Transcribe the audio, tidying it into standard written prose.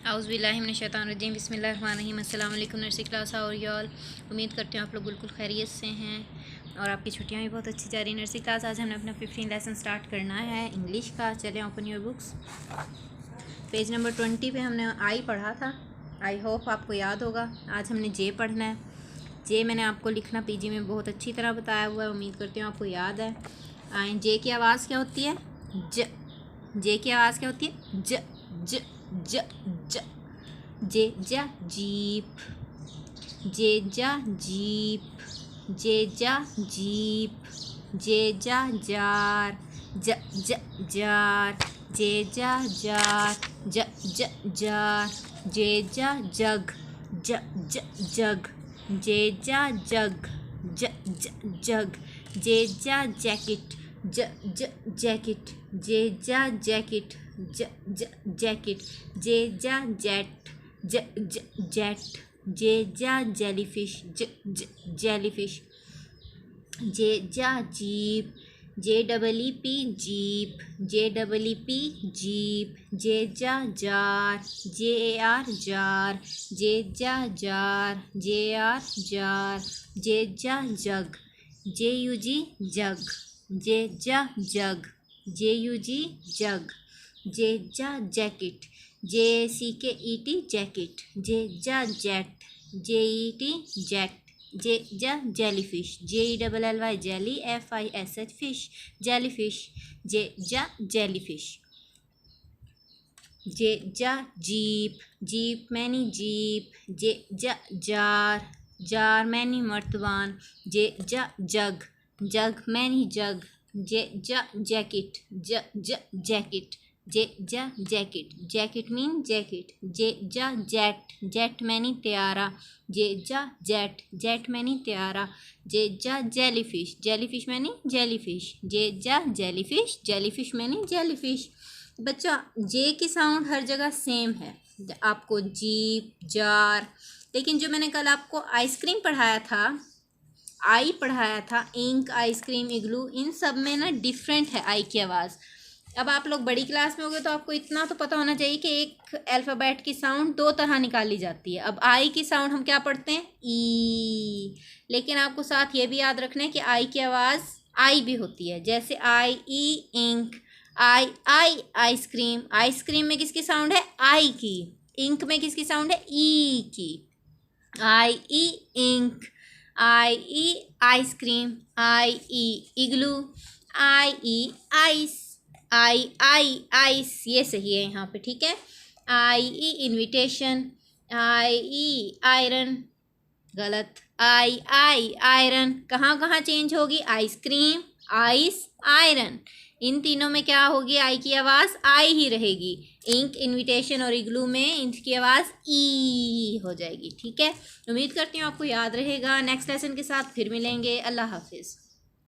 औज़ुबिल्लाहिमिनश्शैतानिर्रजीम बिस्मिल्लाहिर्रहमानिर्रहीम। अस्सलाम वालेकुम नर्सरी क्लास और y'all। उम्मीद करती हूँ आप लोग बिल्कुल खैरियत से हैं और आपकी छुट्टियाँ भी बहुत अच्छी जा रही हैं। नर्सरी क्लास आज हमने अपना 15 लेसन स्टार्ट करना है इंग्लिश का। चलें open your books. Page number 20 पे हमने आई पढ़ा था। आई होप आपको याद होगा। आज हमने जे पढ़ना है। जे मैंने आपको लिखना पीजी में बहुत अच्छी तरह बताया हुआ है, उम्मीद करती हूँ आपको याद है। आए जे की आवाज़ क्या होती है? ज। जे की आवाज़ क्या होती है? ज ज ज ज। जे जा जीप, जे जा जीप, जे जा जीप, जे जा जार, ज ज जार, जे जा जार, ज ज जार, जे जा जग, ज ज जग, जे जा जग, ज ज जग, जे जा जैकेट, ज ज जैकेट, जे जा जैकेट, ज ज जैकेट, जे जा जेट, ज ज जेट, जे जा जेलीफिश, ज ज जेलीफिश, जे जा jeep, J double E P jeep, J double E P jeep, J जा jar, J A R jar, J जा jar, J R jar, J जा जग, जे यू जी जग, जे जा jug, J you जी जग, जे जा jacket, जे सी के E T jacket, J जा jet, J E T jet, J जा jellyfish, J E double L Y jelly, F I S H fish, jellyfish, J जा jellyfish, J जा jeep, jeep मैनी jeep, J जा jar, jar मैनी मर्तबान, J जा jug, जग many जग, जे जा jacket, ज ज जैकेट, जे जा jacket, jacket mean jacket, J जा जेट, जेट मैनी त्यारा, जे जा जेट, जेट मैनी त्यारा, जे जा jellyfish, jellyfish many jellyfish, J जा जेलीफिश, जेलीफिश मैनी जेलीफिश। बच्चा जे की साउंड हर जगह सेम है, आपको जीप जार, लेकिन जो मैंने कल आपको आइसक्रीम पढ़ाया था, आई पढ़ाया था, इंक आइसक्रीम इग्लू, इन सब में ना डिफरेंट है आई की आवाज़। अब आप लोग बड़ी क्लास में हो गए तो आपको इतना तो पता होना चाहिए कि एक अल्फ़ाबेट की साउंड दो तरह निकाली जाती है। अब आई की साउंड हम क्या पढ़ते हैं? ई। लेकिन आपको साथ ये भी याद रखना है कि आई की आवाज़ आई भी होती है, जैसे आई ई इंक, आई आई आइसक्रीम, आइसक्रीम में किसकी साउंड है? आई की। इंक में किसकी साउंड है? ई की। आई ई इंक, आई ई आइसक्रीम, आई ई इग्लू, आई ई आइस, आई आइस, ये सही है यहाँ पे, ठीक है। आई ई इन्विटेशन, आई ई आयरन, गलत। आई आयरन, कहाँ कहाँ चेंज होगी? आइसक्रीम, आइस, आयरन, इन तीनों में क्या होगी? आई की आवाज़ आई ही रहेगी। इंक, इन्विटेशन और इग्लू में इनकी आवाज़ ई हो जाएगी, ठीक है। उम्मीद करती हूँ आपको याद रहेगा। नेक्स्ट लेसन के साथ फिर मिलेंगे। अल्लाह हाफिज़।